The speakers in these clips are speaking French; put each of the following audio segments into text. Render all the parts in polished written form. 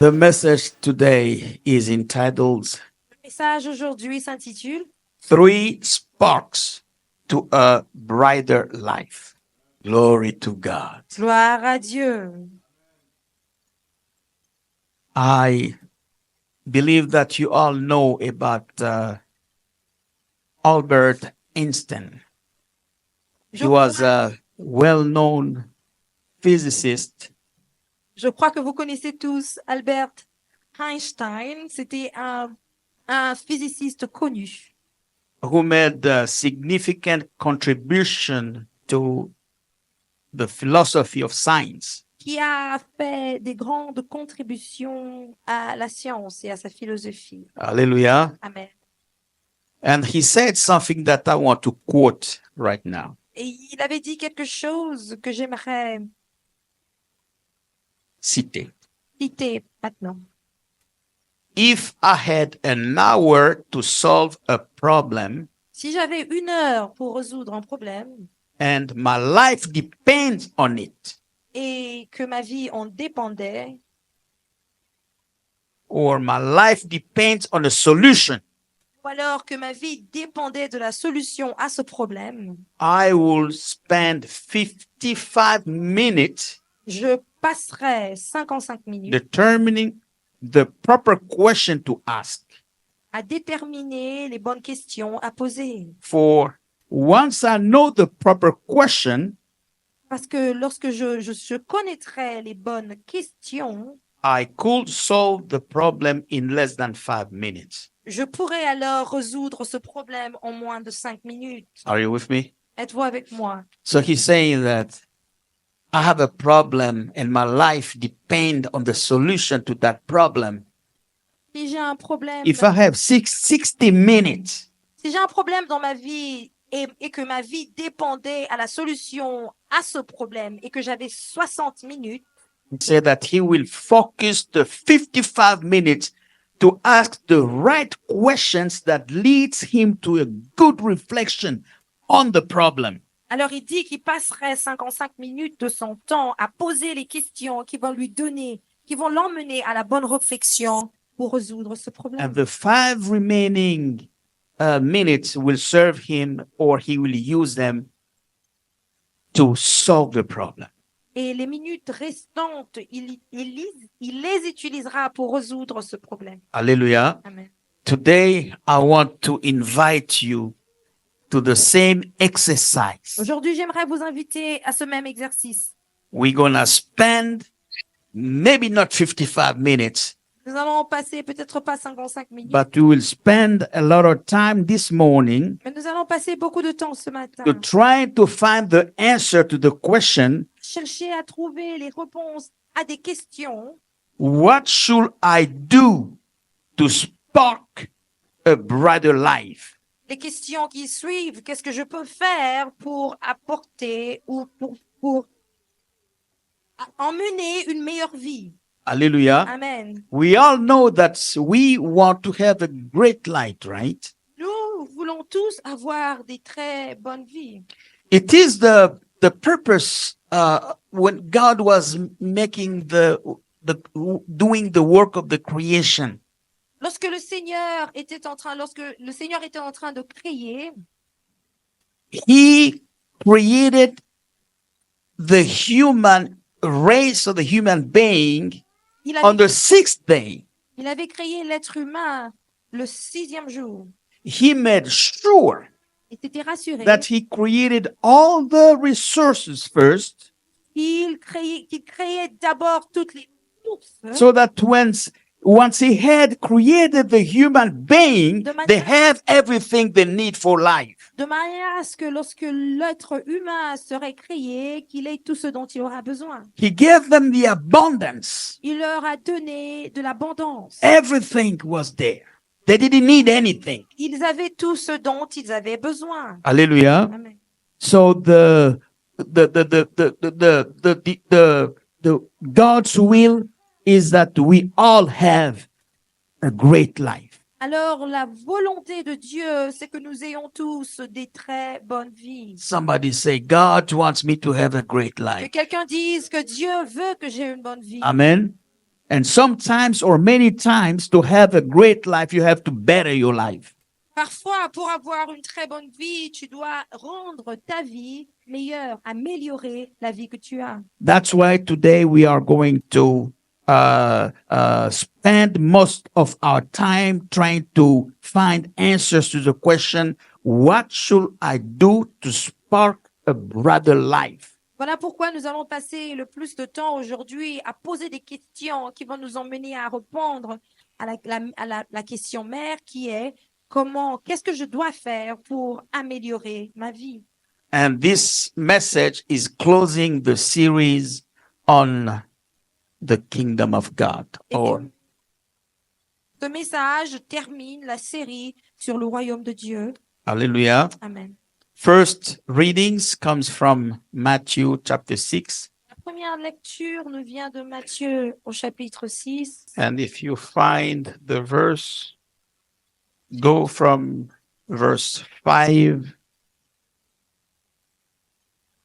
The message today is entitled Le message aujourd'hui s'intitule Three Sparks to a Brighter Life. Glory to God. Gloire à Dieu. I believe that you all know about Albert Einstein. He was a well-known physicist Je crois que vous connaissez tous Albert Einstein. C'était un physiciste connu who made a significant contribution to the philosophy of science. qui a fait des grandes contributions à la science et à sa philosophie. Hallelujah. Amen. And he said something that I want to quote right now. Et il avait dit quelque chose que j'aimerais Citer. citer maintenant. If I had an hour to solve a problem Si j'avais 1 heure pour résoudre un problème and my life depends on it, et que ma vie en dépendait, or my life depends on a solution, ou alors que ma vie dépendait de la solution à ce problème, I will spend 55 minutes je passerais 55 minutes determining the proper question to ask. à déterminer les bonnes questions à poser. For once I know the proper question, Parce que lorsque je connaîtrais les bonnes questions, I could solve the problem in less than 5 minutes. je pourrais alors résoudre ce problème en moins de 5 minutes. Are you with me? Êtes-vous avec moi? So he's saying that I have a problem and my life depends on the solution to that problem. Si j'ai un problème, If I have 60 minutes, si j'ai un problème dans ma vie et que ma vie dépendait à la solution à ce problème et que j'avais 60 minutes, he said that he will focus the 55 minutes to ask the right questions that leads him to a good reflection on the problem. alors il dit qu'il passerait 55 minutes de son temps à poser les questions qui vont lui donner, qui vont l'emmener à la bonne réflexion pour résoudre ce problème. And the 5 remaining minutes will serve him, or he will use them to solve the problem. Et les minutes restantes, il les utilisera pour résoudre ce problème. Hallelujah. Amen. Today, I want to invite you to the same exercise. Aujourd'hui, j'aimerais vous inviter à ce même exercice. We're going to spend maybe not 55 minutes, Nous allons passer peut-être pas 55 minutes, but we will spend a lot of time this morning mais nous allons passer beaucoup de temps ce matin. to try to find the answer to the question, Chercher à trouver les réponses à des questions. what should I do to spark a brighter life? Les questions qui suivent, qu'est-ce que je peux faire pour apporter ou pour emmener une meilleure vie? Hallelujah. Amen. We all know that we want to have a great life, right? Nous voulons tous avoir des très bonnes vies. It is the purpose when God was making doing the work of the creation. Lorsque le Seigneur était en train de créer, He created the human race or the human being il on avait, the 6th day. il avait créé l'être humain le 6e jour. He made sure Il s'était rassuré that he created all the resources first, qu'il créait d'abord toutes les sources, so that once he had created the human being, they have everything they need for life. de manière à ce que lorsque l'être humain serait créé, qu'il ait tout ce dont il aura besoin. He gave them the abundance. Il leur a donné de l'abondance. Everything was there. They didn't need anything. Ils avaient tout ce dont ils avaient besoin. Hallelujah. Amen. So the God's will is that we all have a great life. Alors, la volonté de Dieu, c'est que nous ayons tous des très bonnes vies. Somebody say, God wants me to have a great Que life. quelqu'un dise que Dieu veut que j'ai une bonne vie. Amen. And sometimes or many times to have a great life, you have to better your life. Parfois, pour avoir une très bonne vie, tu dois rendre ta vie meilleure, améliorer la vie que tu as. That's why today we are going to spend most of our time trying to find answers to the question, what should I do to spark a brighter life? Voilà pourquoi nous allons passer le plus de temps aujourd'hui à poser des questions qui vont nous emmener à répondre à la question mère qui est qu'est-ce que je dois faire pour améliorer ma vie? And this message is closing the series on the kingdom of God. Or Ce message termine la série sur le royaume de Dieu. hallelujah. Amen. First readings comes from Matthew chapter 6. La première lecture nous vient de Matthieu au chapitre 6. And if you find the verse, go from verse 5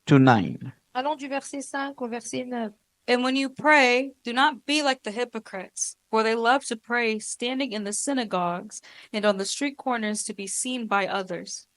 to 9. Allons du verset 5 au verset 9. And when you pray, do not be like the hypocrites, for they love to pray standing in the synagogues and on the street corners to be seen by others.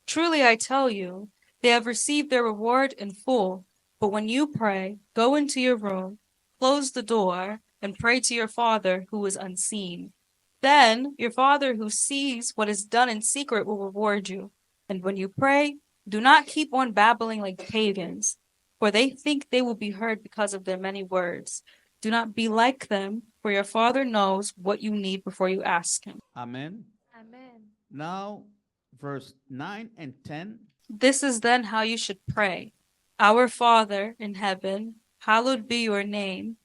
Truly I tell you, they have received their reward in full. But when you pray, go into your room, close the door, and pray to your Father who is unseen. Then your Father who sees what is done in secret will reward you. And when you pray, do not keep on babbling like pagans, for they think they will be heard because of their many words. Do not be like them, for your Father knows what you need before you ask him. Amen. Amen. Now, verse 9 and 10. This is then how you should pray. Our Father in heaven, hallowed be your name.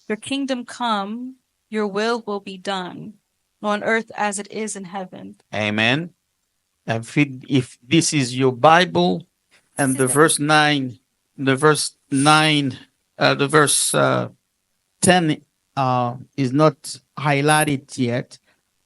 Your kingdom come, your will be done, on earth as it is in heaven. Amen. And if this is your Bible and the verse 9, the verse 10 is not highlighted yet,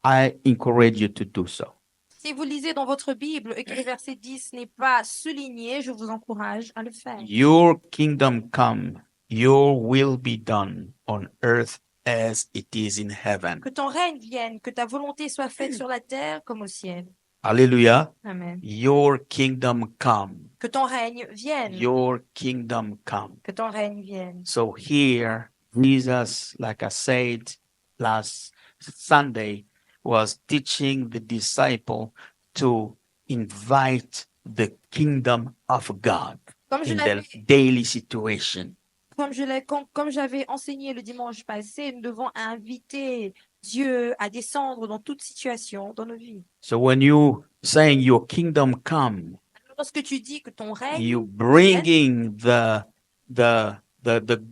I encourage you to do so. Si vous lisez dans votre Bible et que le verset 10 n'est pas souligné, je vous encourage à le faire. Your kingdom come, your will be done on earth as it is in heaven. Que ton règne vienne, que ta volonté soit faite sur la terre comme au ciel. Hallelujah. Amen. Your kingdom come, Que ton règne vienne. your kingdom come. Que ton règne vienne. So here, Jesus, like I said last Sunday, was teaching the disciple to invite the kingdom of God Comme je in their l'avais daily situation. comme j'avais enseigné le dimanche passé, nous devons inviter Dieu à descendre dans toute situation dans nos vies. So when you saying your kingdom come, Lorsque tu dis que ton règne you bringing the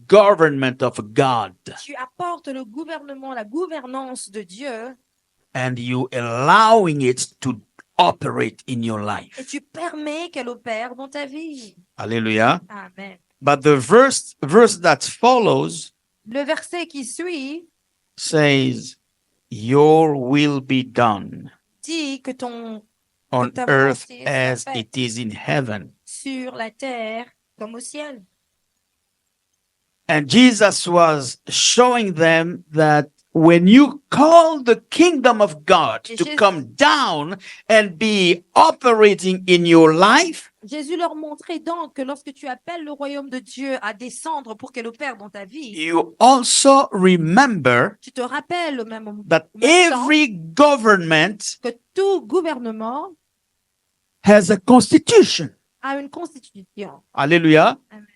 government of God, tu apportes le gouvernement, la gouvernance de Dieu and you allowing it to operate in your et life. tu permets qu'elle opère dans ta vie. Hallelujah. Amen. But the verse that follows Le verset qui suit says, your will be done dit que on ta earth volonté soit as faite it is in heaven. sur la terre comme au ciel. And Jesus was showing them that when you call the kingdom of God to Jesus- come down and be operating in your life, Jésus leur montrait donc que lorsque tu appelles le royaume de Dieu à descendre pour qu'elle opère dans ta vie, you also remember tu te rappelles au même that au même temps every government que tout gouvernement has a constitution. a une constitution. Hallelujah. Amen.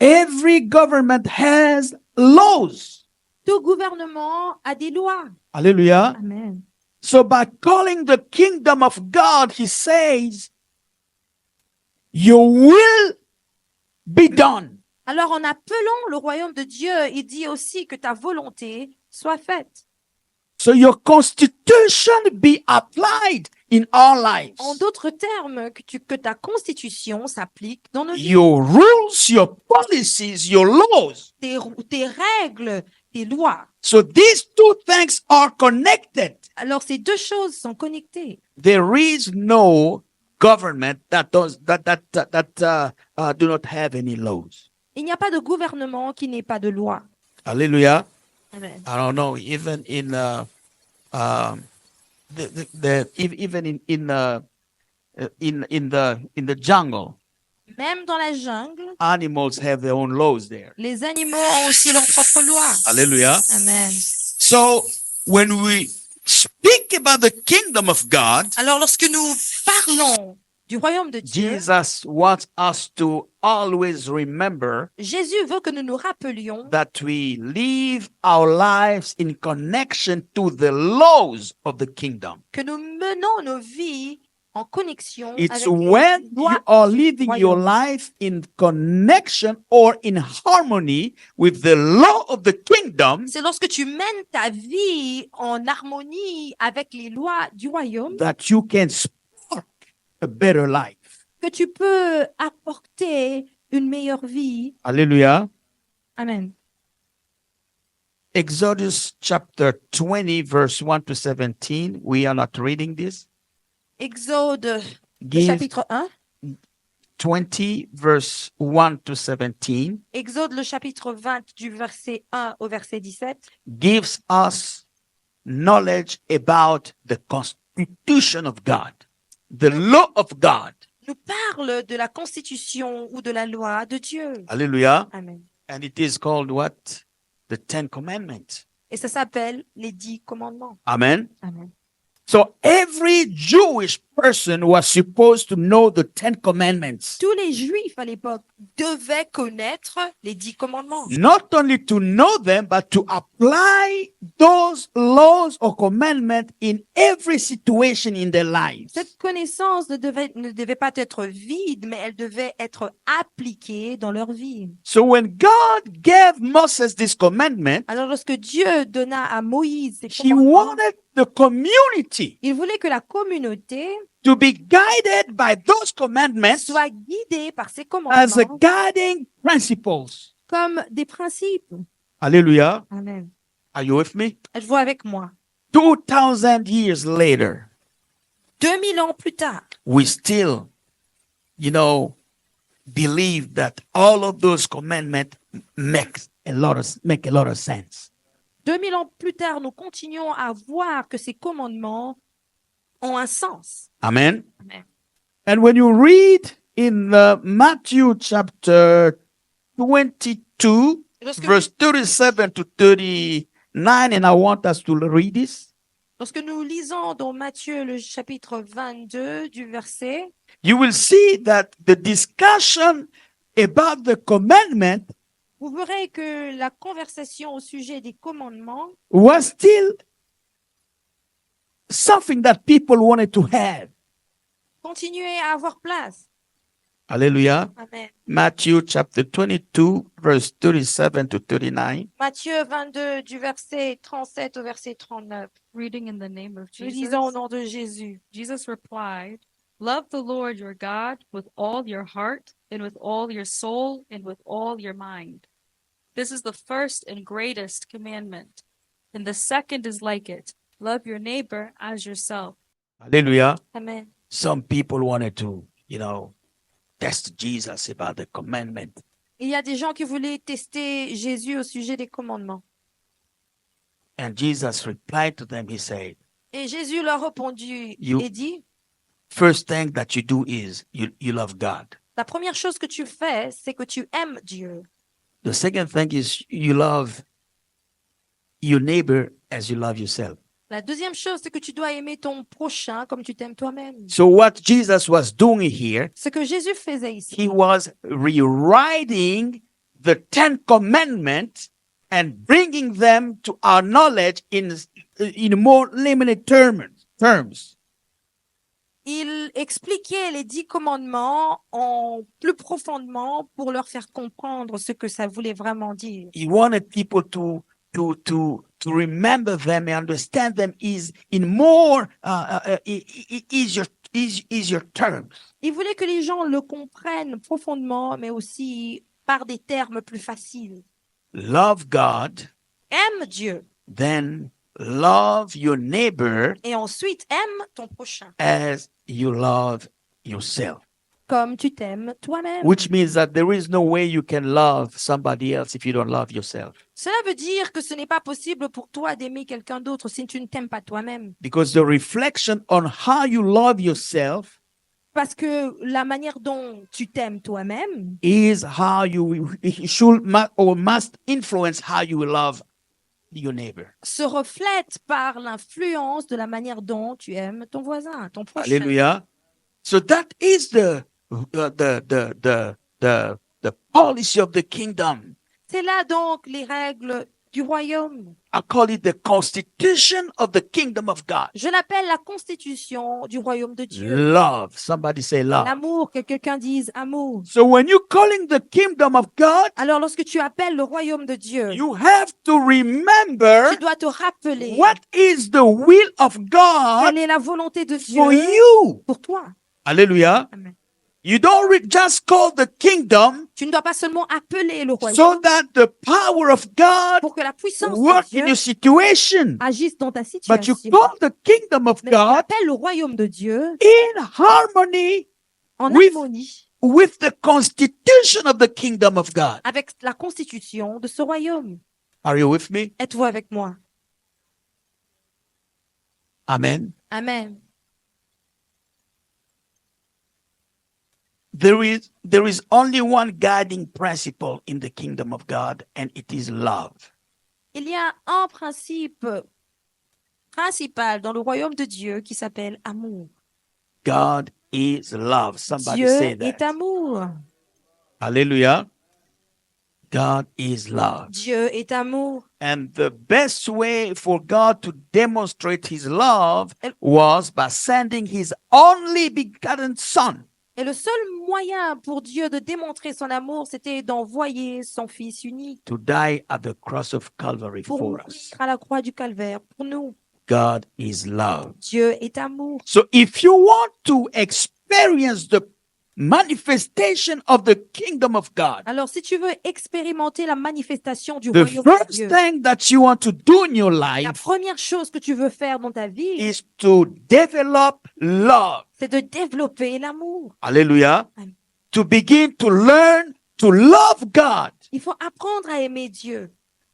Every government has laws. Tout gouvernement a des lois. Hallelujah. Amen. So by calling the kingdom of God, he says, your will be done. Alors en appelant le royaume de Dieu, il dit aussi que ta volonté soit faite. So your constitution be applied in our lives. En d'autres termes, que ta constitution s'applique dans nos vies. Your rules, your policies, your laws. Tes règles, tes lois. So these two things are connected. Alors ces deux choses sont connectées. There is no government that do not have any laws. Il n'y a pas de gouvernement qui n'ait pas de loi. Hallelujah. Amen. I don't know, even in even in the jungle, Même dans la jungle, animals have their own laws there. les animaux ont aussi leurs propres lois. Hallelujah. Amen. So when we speak about the kingdom of God, Alors, lorsque nous parlons du royaume de Dieu, Jesus wants us to always remember Jésus veut que nous nous rappelions that we live our lives in connection to the laws of the kingdom. que nous menons nos vies en connexion It's avec when les you lois are du living your royaume. life in connection or in harmony with the law of the kingdom C'est lorsque tu mènes ta vie en harmonie avec les lois du royaume that you can spark a better life. que tu peux apporter une meilleure vie. Hallelujah. Amen. Exodus chapter 20, verse 1 to 17. We are not reading this. Exode, le Give chapitre 1. 20, verse 1 to 17 Exode, le chapitre 20, du verset 1 au verset 17, gives us knowledge about the constitution of God, the law of God. nous parle de la constitution ou de la loi de Dieu. Hallelujah. Amen. And it is called what? The Ten Commandments. Et ça s'appelle les 10 commandements. Amen. Amen. So every Jewish person was supposed to know the Ten Commandments. Tous les Juifs à l'époque devaient connaître les 10 commandements. Not only to know them, but to apply those laws or commandments in every situation in their lives. Cette connaissance ne devait pas être vide, mais elle devait être appliquée dans leur vie. So when God gave Moses this commandment, Alors lorsque Dieu donna à Moïse ces he commandements, wanted the community il voulait que la communauté to be guided by those commandments soit guidée par ces as a commandements guiding principles. comme des principes. Hallelujah. Amen. Are you with me? Êtes-vous avec moi? 2,000 years later, 2000 ans plus tard, we still, believe that all of those commandments make a lot of sense. 2000 ans plus tard, nous continuons à voir que ces commandements ont un sens. Amen. Amen. And when you read in Matthew chapter 22, Lorsque, verse 37 to 39, and I want us to read this. lorsque nous lisons dans Matthieu le chapitre 22 du verset, You will see that the discussion about the commandment vous verrez que la conversation au sujet des commandements was still something that people wanted to have. continuait à avoir place. Hallelujah. Amen. Matthew chapter 22, verse 37 to 39. Matthieu 22 du verset 37 au verset 39. Reading in the name of Nous Jesus. lisons au nom de Jésus. Jesus replied, "Love the Lord your God with all your heart and with all your soul and with all your mind. This is the first and greatest commandment. And the second is like it. Love your neighbor as yourself." Hallelujah. Amen. Some people wanted to, test Jesus about the commandment. Il y a des gens qui voulaient tester Jésus au sujet des commandements. And Jesus replied to them. He said, Et Jésus leur répondit You- et dit, first thing that you do is you love God. la première chose que tu fais, c'est que tu aimes Dieu. The second thing is you love your neighbor as you love yourself. La deuxième chose, c'est que tu dois aimer ton prochain comme tu t'aimes toi-même. So what Jesus was doing here, Ce que Jésus faisait ici, he was rewriting the Ten Commandments and bringing them to our knowledge in more limited terms. il expliquait les 10 commandements en plus profondément pour leur faire comprendre ce que ça voulait vraiment dire. He wanted people to remember them and understand them is in more easier terms. Il voulait que les gens le comprennent profondément, mais aussi par des termes plus faciles. Love God, Aime Dieu then love your neighbor et ensuite aime ton prochain as you love yourself. comme tu t'aimes toi-même. which means that there is no way you can love somebody else if you don't love yourself. Cela veut dire que ce n'est pas possible pour toi d'aimer quelqu'un d'autre si tu ne t'aimes pas toi-même. Because the reflection on how you love yourself Parce que la manière dont tu t'aimes toi-même is how you it should or must influence how you will love your neighbor. se reflète par l'influence de la manière dont tu aimes ton voisin, ton prochain. Hallelujah. So that is the policy of the kingdom. C'est là donc les règles du royaume. I call it the constitution of the kingdom of God. Je l'appelle la constitution du royaume de Dieu. Love. Somebody say love. L'amour, que quelqu'un dise amour. So when you're calling the kingdom of God, Alors lorsque tu appelles le royaume de Dieu, you have to remember tu dois te rappeler what is the will of God quelle est la volonté de for Dieu you. pour toi. Hallelujah. Amen. You don't just call the kingdom Tu ne dois pas seulement appeler le so royaume that the power of God pour que la puissance de work in Dieu your situation, agisse dans ta but you situation. call the kingdom of Mais tu God appelles le royaume de Dieu in harmony en with- harmonie with the constitution of the kingdom of God. avec la constitution de ce royaume. Are you with me? Êtes-vous avec moi? Amen. Amen. There is only one guiding principle in the kingdom of God, and it is love. Il y a un principe principal dans le royaume de Dieu qui s'appelle amour. God is love. Somebody Dieu say est that. amour. Hallelujah. God is love. Dieu est amour. And the best way for God to demonstrate his love was by sending his only begotten son. Et le seul moyen pour Dieu de démontrer son amour, c'était d'envoyer son Fils unique To die at the cross of Calvary pour for mourir us. à la croix du calvaire pour nous. God is love. Dieu est amour. So if you want to experience the manifestation of the kingdom of God, Alors, si tu veux expérimenter la manifestation du the royaume de first Dieu, thing that you want to do in your la life première chose que tu veux faire dans ta vie, is to develop love. c'est de développer l'amour. Hallelujah. Amen. To begin to learn to love God. Il faut apprendre à aimer Dieu.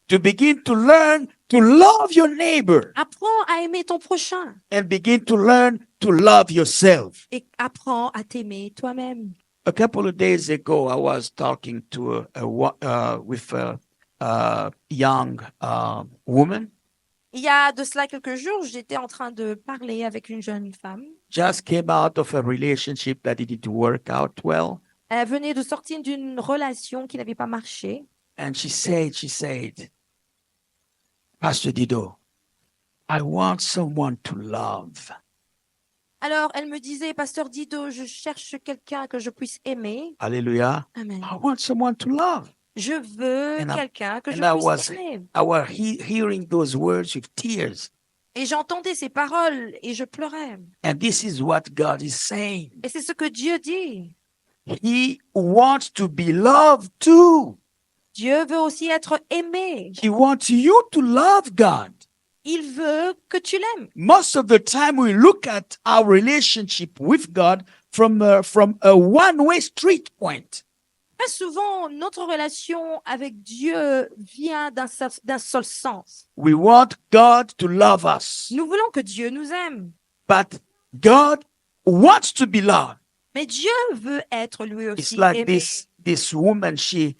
To begin to learn to love your neighbor. Apprends à aimer ton prochain And begin to learn to love yourself. et apprends à t'aimer toi-même. A couple of days ago, I was talking to with a young woman. Il y a de cela quelques jours, j'étais en train de parler avec une jeune femme. Just came out of a relationship that didn't work out well. Elle venait de sortir d'une relation qui n'avait pas marché. And she said, Pastor Dido, I want someone to love. Alors, elle me disait, Pasteur Dido, je cherche quelqu'un que je puisse aimer. Hallelujah. Amen. I want someone to love. Je veux And I- quelqu'un que je and I puisse was- aimer. I was hearing those words with tears. Et j'entendais ces paroles et je pleurais. And this is what God is saying. Et c'est ce que Dieu dit. He wants to be loved too. Dieu veut aussi être aimé. He wants you to love God. Il veut que tu l'aimes. Most of the time we look at our relationship with God from a one-way street point. Très souvent, notre relation avec Dieu vient d'un seul sens. We want God to love us, Nous voulons que Dieu nous aime. but God wants to be loved. Mais Dieu veut être lui It's aussi like aimé. this woman, she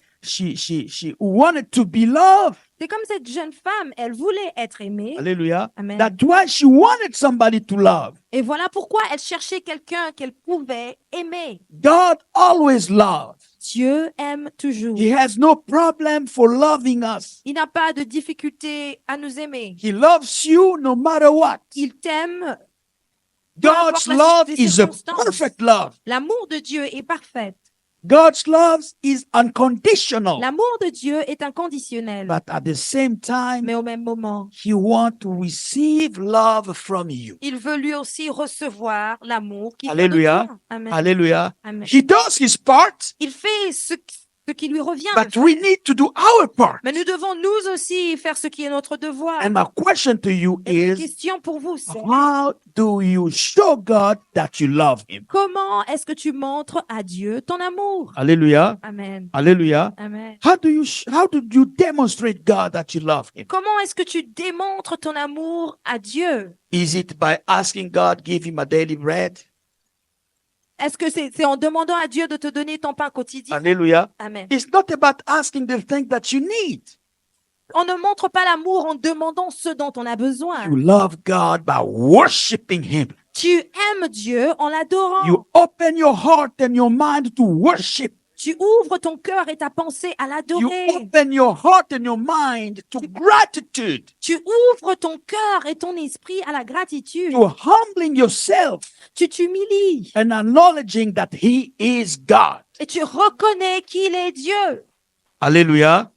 wanted to be loved. C'est comme cette jeune femme, elle voulait être aimée. Hallelujah. Amen. That's why she wanted somebody to love. Et voilà pourquoi elle cherchait quelqu'un qu'elle pouvait aimer. God always loves. Dieu aime toujours. He has no problem for loving us. Il n'a pas de difficulté à nous aimer. He loves you no matter what. Il t'aime. God's importe la love is a circonstance. perfect love. L'amour de Dieu est parfait. God's love is unconditional. L'amour de Dieu est inconditionnel. But at the same time, Mais au même moment, He wants to receive love from you. il veut lui aussi recevoir l'amour qui vient de Alléluia. toi. Amen. Hallelujah. Amen. He does his part. Il fait ce qui lui revient de But we faire. need to do our part. Mais nous devons nous aussi faire ce qui est notre devoir. And my question to you Et ma is, question pour vous, c'est how do you show God that you love him? comment est-ce que tu montres à Dieu ton amour? Hallelujah. Amen. Hallelujah. Amen. How do you demonstrate God that you love him? Comment est-ce que tu démontres ton amour à Dieu? Is it by asking God, give him a daily bread? Est-ce que c'est en demandant à Dieu de te donner ton pain quotidien? Hallelujah. Amen. It's not about asking the thing that you need. On ne montre pas l'amour en demandant ce dont on a besoin. You love God by worshiping him. Tu aimes Dieu en l'adorant. You open your heart and your mind to worship. Tu ouvres ton cœur et ta pensée à You l'adorer. open your heart and your mind to gratitude, Tu ouvres ton cœur et ton esprit à la gratitude. to humbling yourself Tu t'humilies and acknowledging that he is God. et tu reconnais qu'il est Dieu. Hallelujah.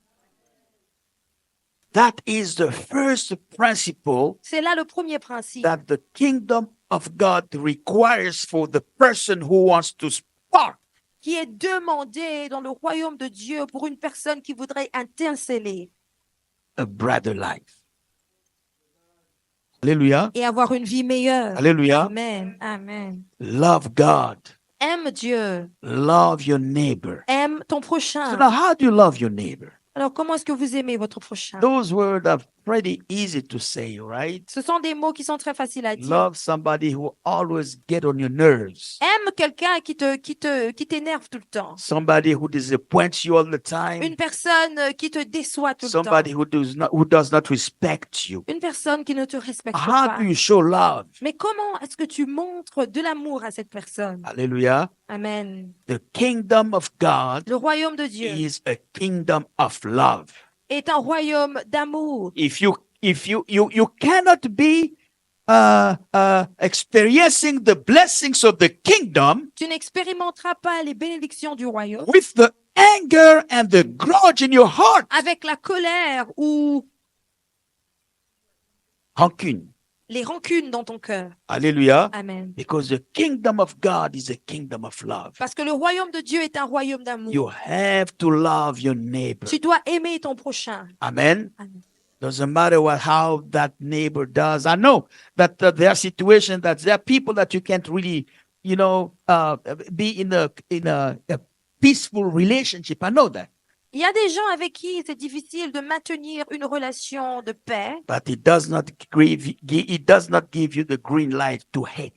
That is the first principle C'est là le premier principe that the kingdom of God requires for the person who wants to spark qui est demandé dans le royaume de Dieu pour une personne qui voudrait interceller a brighter life. Hallelujah. et avoir une vie meilleure. Hallelujah. Amen. Amen. Love God. Aime Dieu. Love your neighbor. Aime ton So prochain. now, how do you love your neighbor? Alors, comment est-ce que vous aimez votre prochain? Those words are pretty easy to say, right? Ce sont des mots qui sont très faciles à dire. Love somebody who always get on your nerves. Aime quelqu'un qui t'énerve tout le temps. Somebody who disappoints you all the time. Une personne qui te déçoit tout le temps. Somebody who does not respect you. Une personne qui ne te respecte How pas. do you show love? Mais comment est-ce que tu montres de l'amour à cette personne? Hallelujah. Amen. The kingdom of God Le royaume de Dieu is a kingdom of love. est un royaume d'amour. If you cannot be experiencing the blessings of the kingdom Tu n'expérimenteras pas les bénédictions du royaume with the anger and the grudge in your heart. avec la colère ou Rancune. les rancunes dans ton cœur. Hallelujah. Amen. Because the kingdom of God is a kingdom of love. Parce que le royaume de Dieu est un royaume You d'amour. have to love your neighbor. Tu dois aimer ton prochain. Amen. Amen. Doesn't matter how that neighbor does. I know that there are situations that there are people that you can't really, be in a peaceful relationship. I know that, Il y a des gens avec qui c'est difficile de maintenir une relation de paix, but it does not give you the green light to hate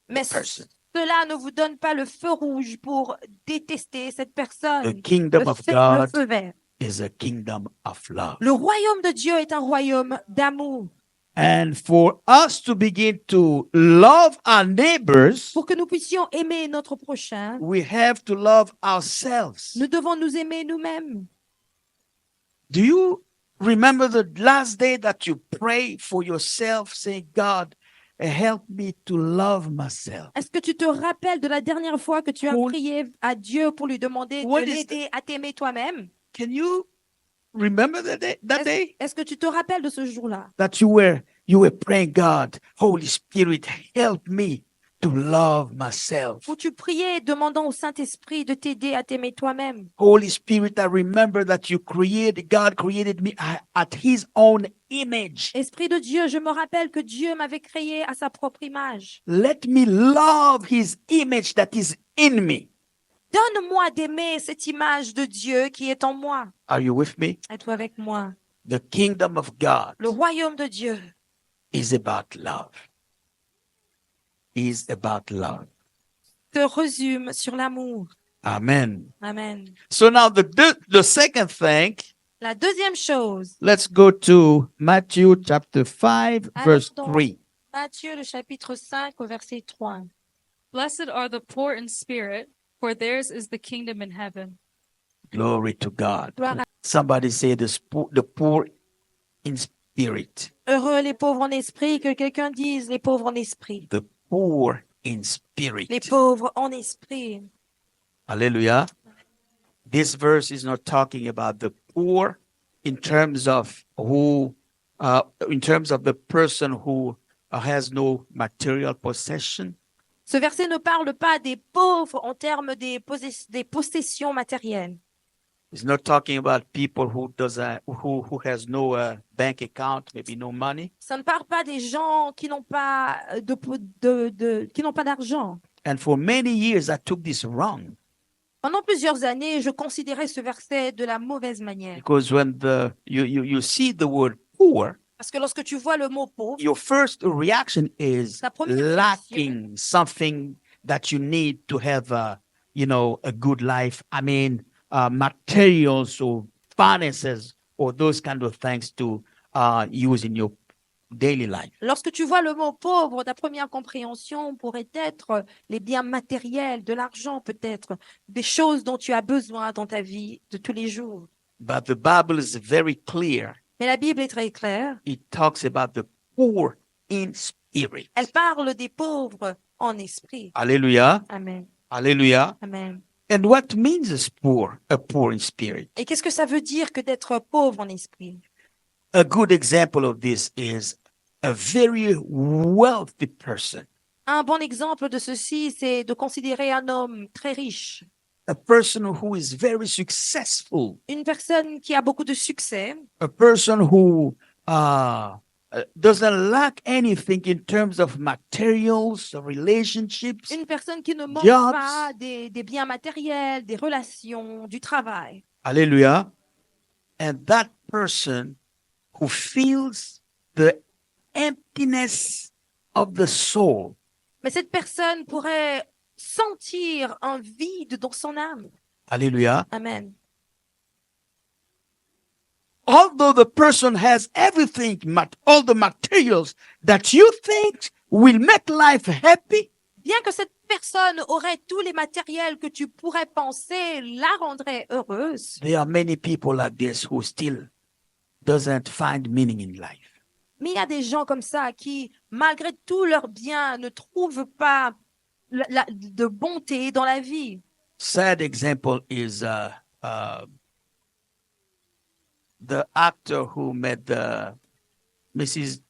mais the person. cela ne vous donne pas le feu rouge pour détester cette The personne. kingdom of Le God feu vert. is a kingdom of love. Le royaume de Dieu est un royaume d'amour. And for us to begin to love our neighbors, Pour que nous puissions aimer notre prochain, we have to love ourselves. nous devons nous aimer nous-mêmes. Do you remember the last day that you prayed for yourself, saying, God, help me to love myself? Est-ce que tu te rappelles de la dernière fois que tu as What- prié à Dieu pour lui demander What de is l'aider à t'aimer toi-même? Can you remember that day Est-ce que tu te rappelles de ce jour-là? that you were praying, God, Holy Spirit, help me to love myself? Où tu priais demandant au Saint-Esprit de t'aider à t'aimer toi-même. Holy Spirit, I remember that God created me at his own image. Esprit de Dieu, je me rappelle que Dieu m'avait créé à sa propre image. Let me love his image that is in me. Donne-moi d'aimer cette image de Dieu qui est en moi. Are you with me? Es-tu avec moi? The kingdom of God Le royaume de Dieu is about love. Is about love. te résume sur l'amour. Amen. Amen. So now the second thing, La deuxième chose, let's go to Matthew chapter 5, verse Allons donc. 3. Matthieu le chapitre 5 au verset 3. Blessed are the poor in spirit, for theirs is the kingdom in heaven. Glory to God. Gloire à- Somebody say the poor in spirit. Heureux les pauvres en esprit, que quelqu'un dise les pauvres en esprit. The poor in spirit. Les pauvres en esprit. Hallelujah. This verse is not talking about the poor in terms of the person who has no material possession, Ce verset ne parle pas des pauvres en termes des possessions matérielles, It's not talking about people who has no bank account, maybe no money. Ça ne parle pas des gens qui n'ont pas qui n'ont pas d'argent. And for many years, I took this wrong Pendant plusieurs années, je considérais ce verset de la mauvaise manière. because when you see the word poor, Parce que lorsque tu vois le mot pauvre, your first reaction is Ta première réaction. lacking something that you need to have a good life. I mean, materials or finances or those kind of things to use in your daily life. lorsque tu vois le mot pauvre, ta première compréhension pourrait être les biens matériels, de l'argent peut-être, des choses dont tu as besoin dans ta vie de tous les jours. But the Bible is very clear. Mais la Bible est très claire. It talks about the poor in spirit. Elle parle des pauvres en esprit. Hallelujah. Amen. Hallelujah. Amen. And what means a poor in spirit? Et qu'est-ce que ça veut dire que d'être pauvre en esprit? A good example of this is a very wealthy person, Un bon exemple de ceci, c'est de considérer un homme très riche, a person who is very successful, une personne qui a beaucoup de succès, a person who doesn't lack anything in terms of materials, relationships. une personne qui ne manque Jobs. pas des biens matériels, des relations, du travail. Hallelujah. And that person who feels the emptiness of the soul. Mais cette personne pourrait sentir un vide dans son âme. Hallelujah. Amen. Although the person has everything, all the materials that you think will make life happy, Bien que cette personne aurait tous les matériels que tu pourrais penser la rendrait heureuse, there are many people like this who still doesn't find meaning in life. mais il y a des gens comme ça qui, malgré tous leurs biens, ne trouvent pas de bonté dans la vie. Sad example is the actor who made the Mrs.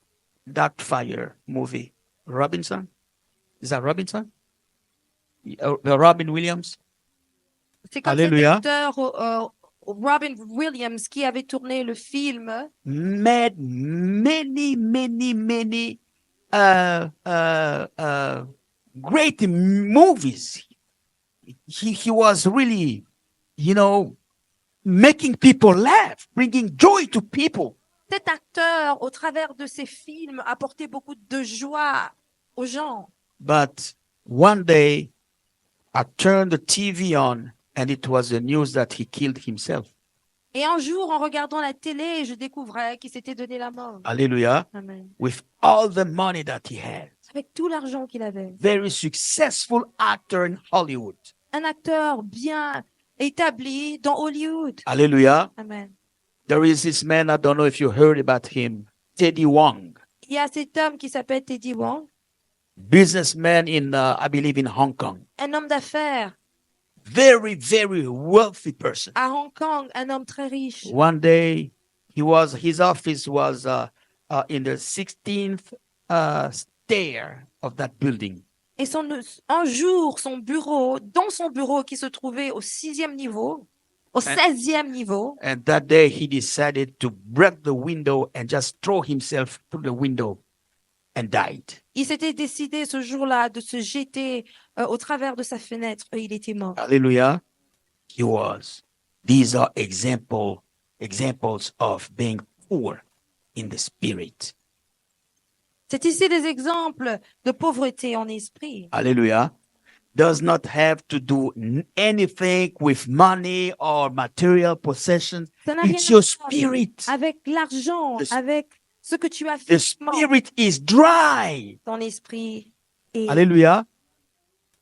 Darkfire movie, Robinson. Is that Robinson? Robin Williams. C'est comme Alléluia. cet acteur Robin Williams qui avait tourné le film Made many great movies. He was really, making people laugh, bringing joy to people. Cet acteur, au travers de ses films, apportait beaucoup de joie aux gens. But one day, I turned the TV on, and it was the news that he killed himself. Et un jour, en regardant la télé, je découvrais qu'il s'était donné la mort. Hallelujah. Amen. With all the money that he had. Avec tout l'argent qu'il avait. Very successful actor in Hollywood. Un acteur bien établi dans Hollywood. Hallelujah. Amen. There is this man, I don't know if you heard about him, Teddy Wong. Il y a cet homme qui s'appelle Teddy Wong, Businessman in, I believe, in Hong Kong. un homme d'affaires Very, very wealthy person. à Hong Kong, un homme très riche. One day, his office was in the 16th stair of that building. Et un jour, dans son bureau qui se trouvait au 6e niveau, au 16e niveau, And that day, he decided to break the window and just throw himself through the window and died. il s'était décidé ce jour-là de se jeter au travers de sa fenêtre et il était mort. Hallelujah. He was. These are examples of being poor in the spirit. C'est ici des exemples de pauvreté en esprit. Hallelujah. Does not have to do anything with money or material possessions. Ça n'a rien It's à your voir spirit. avec l'argent, The- avec ce que tu as The fait spirit is dry. ton esprit. Et Hallelujah.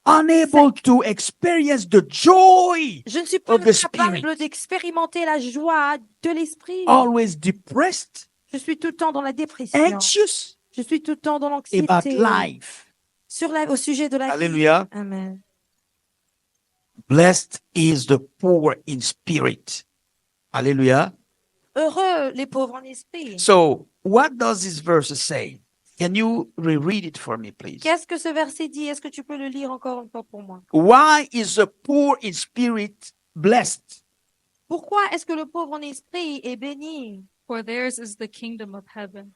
Unable to experience the joy. je ne suis pas of the capable spirit. d'expérimenter la joie de l'esprit. Always depressed, Je suis tout le temps dans la dépression. anxious Je suis tout le temps dans about l'anxiété life. au sujet de la vie. Hallelujah. Amen. Blessed is the poor in spirit. Hallelujah. Heureux les pauvres en esprit. So, what does this verse say? Can you reread it for me, please? Qu'est-ce que ce verset dit? Est-ce que tu peux le lire encore une fois pour moi? Why is the poor in spirit blessed? Pourquoi est-ce que le pauvre en esprit est béni? For theirs is the kingdom of heaven.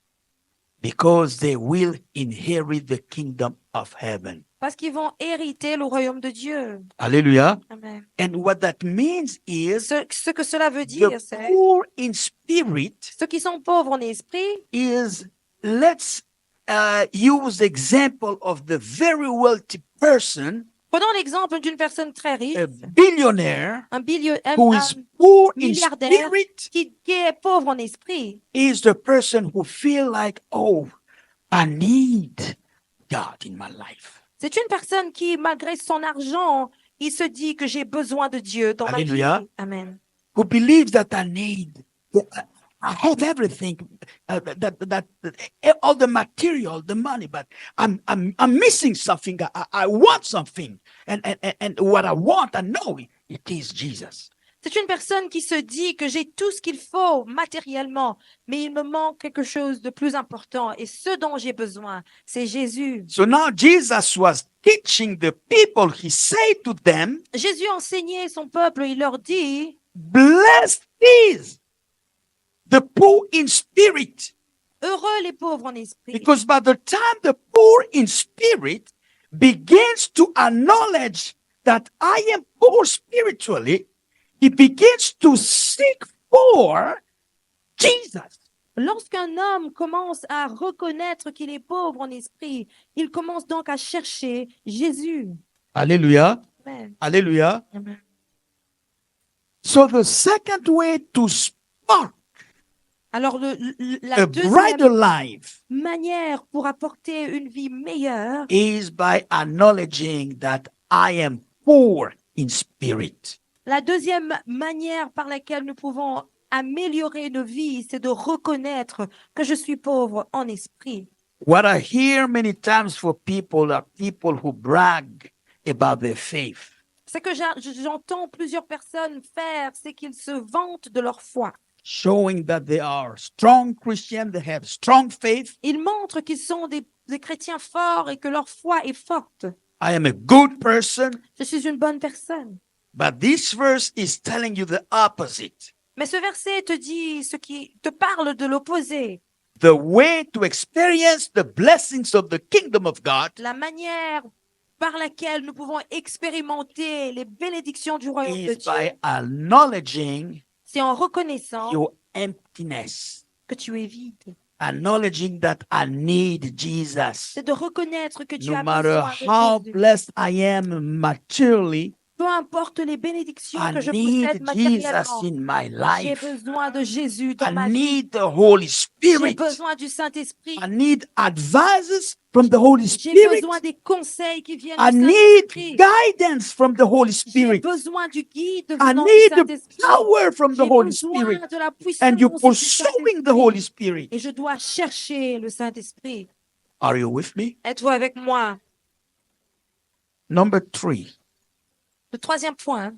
Because they will inherit the kingdom of heaven. Parce qu'ils vont hériter le royaume de Dieu. Hallelujah. Amen. And what that means is Ce que cela veut dire, the c'est poor in spirit ceux qui sont pauvres en esprit. is, let's use the example of the very wealthy person, Prenons l'exemple d'une personne très riche, a billionaire un billionnaire, who is poor in milliardaire spirit, qui est pauvre en esprit. is the person who feel like, oh, I need God in my life. C'est une personne qui, malgré son argent, il se dit que j'ai besoin de Dieu dans ma Alléluia. vie. Amen. Who believes that I have everything, all the material, the money, but I'm missing something. I want something, and what I want, I know it is Jesus. C'est une personne qui se dit que j'ai tout ce qu'il faut matériellement, mais il me manque quelque chose de plus important. Et ce dont j'ai besoin, c'est Jésus. So now Jesus was teaching the people. He said to them, Jésus enseignait son peuple, il leur dit, "Blessed is the poor in spirit." heureux les pauvres en esprit. Because by the time the poor in spirit begins to acknowledge that I am poor spiritually, he begins to seek for Jesus. Lorsqu'un homme commence à reconnaître qu'il est pauvre en esprit, il commence donc à chercher Jésus. Hallelujah. Amen. Hallelujah. Amen. So the second way to spark Alors, la a deuxième brighter life manière pour apporter une vie meilleure, is by acknowledging that I am poor in spirit. la deuxième manière par laquelle nous pouvons améliorer nos vies, c'est de reconnaître que je suis pauvre en esprit. What I hear many times for people are people who brag about their faith. Ce que j'entends plusieurs personnes faire, c'est qu'ils se vantent de leur foi. Showing that they are strong Christian, they have strong faith. Ils montrent qu'ils sont des chrétiens forts et que leur foi est forte. I am a good person. Je suis une bonne personne. But this verse is telling you the opposite. Mais ce verset te dit ce qui te parle de l'opposé. The way to experience the blessings of the kingdom of God La manière par laquelle nous pouvons expérimenter les bénédictions du royaume de is Dieu, by acknowledging c'est en reconnaissant your emptiness, que tu es vide. acknowledging that I need Jesus. C'est de reconnaître que tu No as matter besoin how de Jésus. blessed I am materially, Peu importe les bénédictions I que je need possède Jesus matériellement, in my j'ai life. besoin de Jésus dans I ma vie. need the Holy J'ai Spirit. besoin du Saint-Esprit. I need advices from the Holy J'ai Spirit. besoin des conseils qui viennent I du need Saint-Esprit. guidance from the Holy J'ai Spirit. besoin du guide I venant du need the Saint-Esprit. power from the J'ai Holy besoin Spirit. de la And you're puissance du pursuing the Saint-Esprit. Holy Spirit. Et je dois chercher le Saint-Esprit. Are you with me? Êtes-vous avec moi? Number 3. Le troisième point,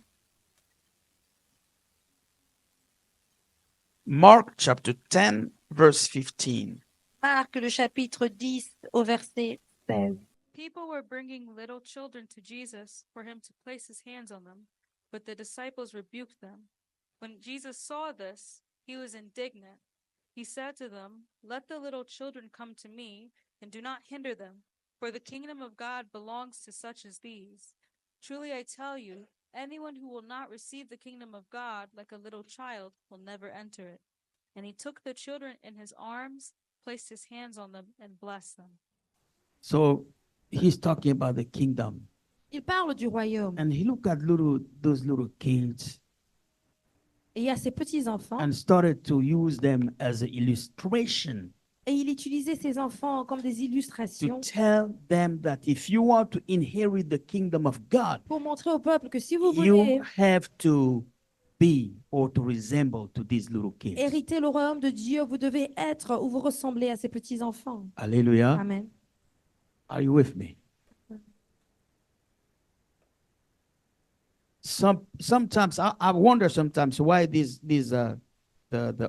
Mark chapter 10, verse 15. Marc le chapitre 10 au verset 16. People were bringing little children to Jesus for him to place his hands on them, but the disciples rebuked them. When Jesus saw this, he was indignant. He said to them, "Let the little children come to me, and do not hinder them, for the kingdom of God belongs to such as these. Truly I tell you, anyone who will not receive the kingdom of God like a little child will never enter it." And he took the children in his arms, placed his hands on them, and blessed them. So he's talking about the kingdom. Il parle du royaume. And he looked at those little kids Et il y a ces petits-enfants. and started to use them as an illustration Et il utilisait ces enfants comme des to illustrations tell them that if you want to inherit the kingdom of God, pour montrer au peuple que si vous voulez you have to be or to resemble to these little kids. hériter le royaume de Dieu, vous devez être ou vous ressemblez à ces petits-enfants. Hallelujah. Amen. Are you with me? Sometimes I wonder sometimes why the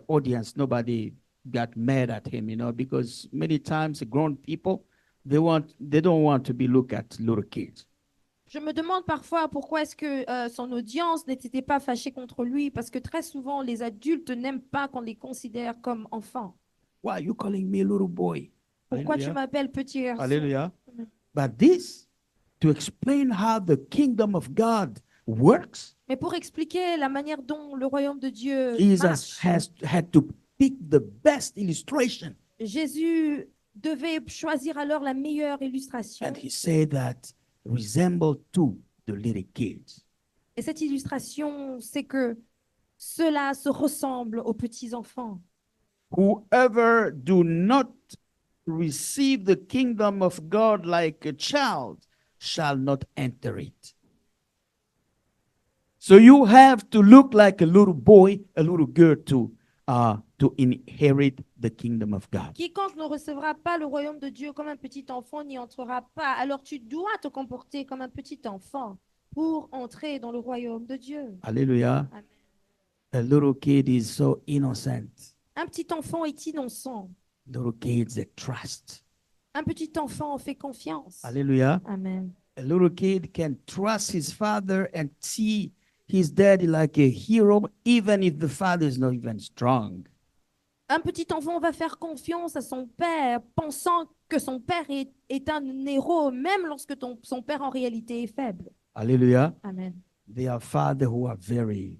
audience, nobody got mad at him, because many times grown people they don't want to be looked at little kids. Je me demande parfois pourquoi est-ce que son audience n'était pas fâchée contre lui, parce que très souvent, les adultes n'aiment pas qu'on les considère comme enfants. Why are you calling me a little boy? Pourquoi tu Hallelujah. m'appelles petit garçon? Hallelujah. Amen. But this, to explain how the kingdom of God works, Mais pour expliquer la manière dont le royaume de Dieu Jesus marche, had to pick the best illustration. Jésus devait choisir alors la meilleure illustration. And he said that resemble to the little kids. Et cette illustration, c'est que cela se ressemble aux petits-enfants. Whoever do not receive the kingdom of God like a child shall not enter it. So you have to look like a little boy, a little girl to inherit the kingdom of God. Quiconque ne recevra pas le royaume de Dieu comme un petit enfant n'y entrera pas. Alors tu dois te comporter comme un petit enfant pour entrer dans le royaume de Dieu. Hallelujah. Amen. A little kid is so innocent. Un petit enfant est innocent. Little kids they trust. Un petit enfant fait confiance. Hallelujah. Amen. A little kid can trust his father and see his daddy like a hero, even if the father is not even strong. Un petit enfant va faire confiance à son père, pensant que son père est un héros, même lorsque son père en réalité est faible. Hallelujah. Amen. They are fathers who are very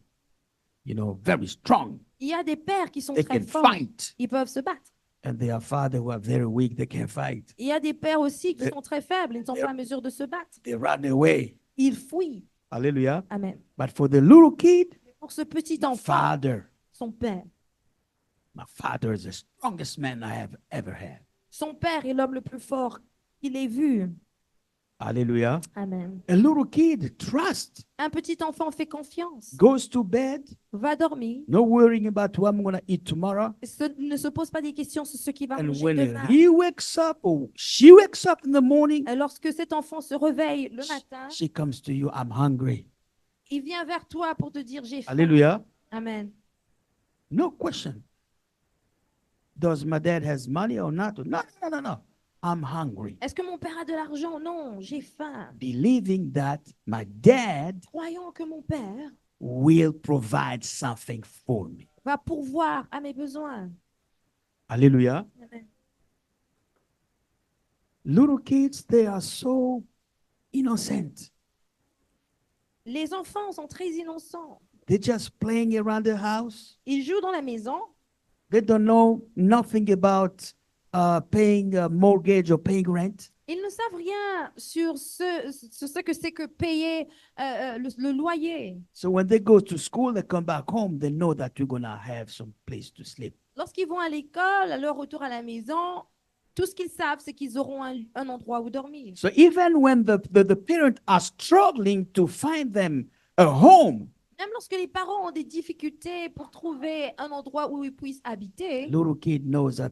strong. Il y a des pères qui sont They très can forts. fight. Ils peuvent se battre. And there are fathers who are very weak. They can't fight. Il y a des pères aussi qui sont très faibles. Ils ne sont pas en mesure de se battre. They run away. Ils fuient. Hallelujah. Amen. But for the little kid, Pour ce petit enfant, father, son père. my father is the strongest man I have ever had. Son père est l'homme le plus fort qu'il ait vu. Hallelujah. Amen. A little kid trusts, Un petit enfant fait confiance, goes to bed, va dormir, no worrying about what I'm going to eat tomorrow. ne se pose pas des questions sur ce qu'il va And manger when demain. he wakes up or she wakes up in the morning, Et lorsque cet enfant se réveille le matin, she comes to you, I'm hungry. il vient vers toi pour te dire j'ai faim. Hallelujah. Amen. No question. Does my dad has money or not? No. I'm hungry. Est-ce que mon père a de l'argent? Non, j'ai faim. Believing that my dad Croyons que mon père will provide something for me. va pourvoir à mes besoins. Hallelujah. Amen. Little kids, they are so innocent. Les enfants sont très innocents. They're just playing around the house. Ils jouent dans la maison. They don't know nothing about paying a mortgage or paying rent. Ils ne savent rien sur ce que c'est que payer le loyer. So when they go to school, they come back home, they know that you're going to have some place to sleep. Lorsqu'ils vont à l'école, à leur retour à la maison, tout ce qu'ils savent, c'est qu'ils auront un endroit où dormir. So even when the parents are struggling to find them a home, Même lorsque les parents ont des difficultés pour trouver un endroit où ils puissent habiter, little kid knows that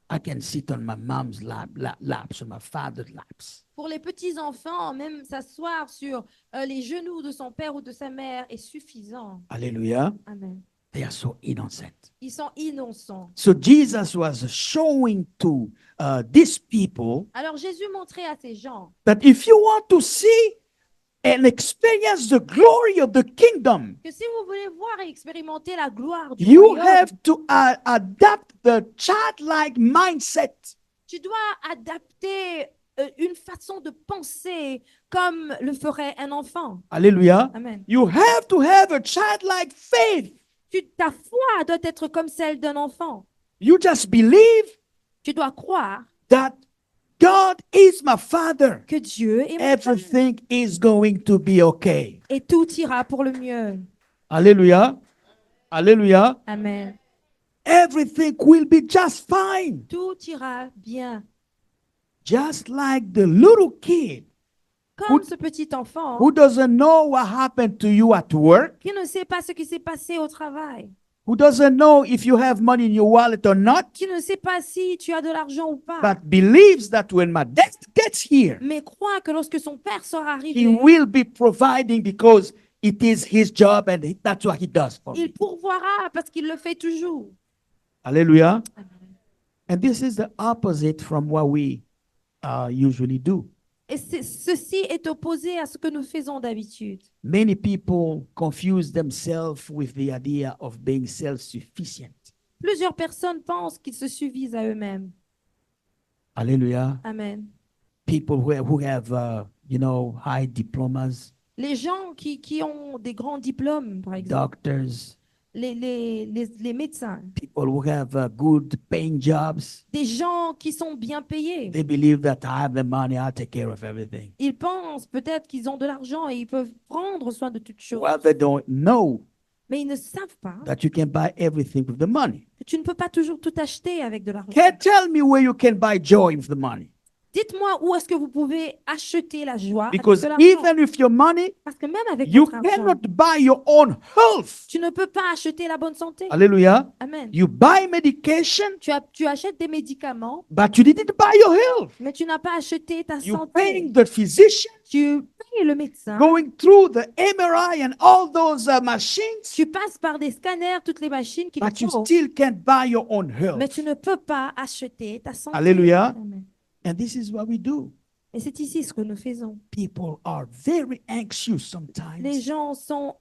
I can sit on my mom's laps or my father's laps. pour les petits-enfants, même s'asseoir sur les genoux de son père ou de sa mère est suffisant. Hallelujah. Amen. They are so innocent. Ils sont innocents. So Jesus was showing to these people Alors Jésus montrait à ces gens that if you want to see and experience the glory of the kingdom, que si vous voulez voir et expérimenter la gloire du you royaume, have to adapt the childlike mindset. tu dois adapter une façon de penser comme le ferait un enfant. Hallelujah. Amen. You have to have a childlike faith. Ta foi doit être comme celle d'un enfant. You just believe Tu dois croire that God is my father. que Dieu est mon Père Everything is going to be okay. et tout ira pour le mieux. Hallelujah. Hallelujah. Amen. Everything will be just fine. Tout ira bien. Just like the little kid Comme ce petit enfant who doesn't know what happened to you at work, qui ne sait pas ce qui s'est passé au travail, who doesn't know if you have money in your wallet or not, qui ne sait pas si tu as de l'argent ou pas, but believes that when my dad gets here, mais croit que lorsque son père sera he arrivé, will be providing because it is his job and that's what he does for il me. pourvoira parce qu'il le fait toujours. Hallelujah. Amen. And this is the opposite from what we usually do. Et Et ceci est opposé à ce que nous faisons d'habitude. Many people confuse themselves with the idea of being self-sufficient. Plusieurs personnes pensent qu'ils se suffisent à eux-mêmes. Hallelujah. Amen. People who have, high diplomas, Les gens qui ont des grands diplômes, par exemple, doctors, les médecins, people who have good paying jobs, des gens qui sont bien payés. they believe that I have the money, I'll take care of everything. Ils pensent peut-être qu'ils ont de l'argent et ils peuvent prendre soin de toutes choses. Well, they don't know Mais ils ne savent pas that you can buy everything with the money. que tu ne peux pas toujours tout acheter avec de l'argent. Can't tell me where you can buy joy with the money. Dites-moi où est-ce que vous pouvez acheter la joie avec Because de l'argent. even with your money, Parce que même avec you votre argent, cannot buy your own health. tu ne peux pas acheter la bonne santé. Hallelujah. Amen. You buy medication, Tu achètes des médicaments, but you didn't buy your health. mais tu n'as pas acheté ta You're santé. paying the physician, Tu payes le médecin. going through the MRI and all those machines, Tu passes par des scanners, toutes les machines qu'il but you faut. still can't buy your own Mais health. tu ne peux pas acheter ta santé. Alléluia. Amen. And this is what we do. Et c'est ici ce que nous faisons. People are very anxious Les sometimes, gens sont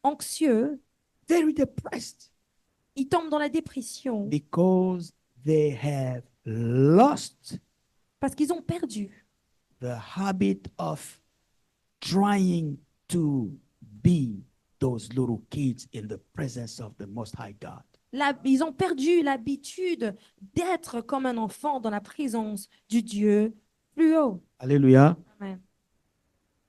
anxieux, very depressed, ils tombent dans la dépression because they have lost parce qu'ils ont perdu the habit of trying to be those little kids in the presence of the Most High God. Ils ont perdu l'habitude d'être comme un enfant dans la présence du Dieu plus haut. Hallelujah. Amen.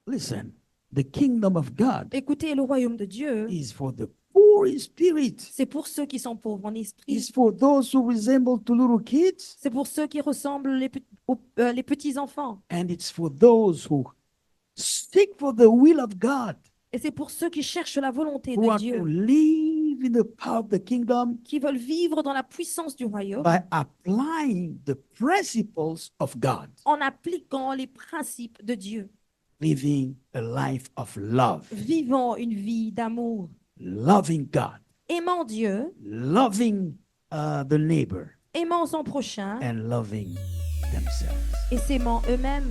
Listen, the kingdom of God Écoutez, le royaume de Dieu, is for the poor in spirit. c'est pour ceux qui sont pauvres en esprit. It's for those who resemble to little kids, C'est pour ceux qui ressemblent les petits-enfants. and it's for those who seek for the will of God, Et c'est pour ceux qui cherchent la volonté who de are to Dieu, live in the power of the kingdom qui veulent vivre dans la puissance du royaume by applying the principles of God, en appliquant les principes de Dieu, living a life of love, vivant une vie d'amour, loving God, aimant Dieu, loving the neighbor, aimant son prochain and loving themselves. et s'aimant eux-mêmes.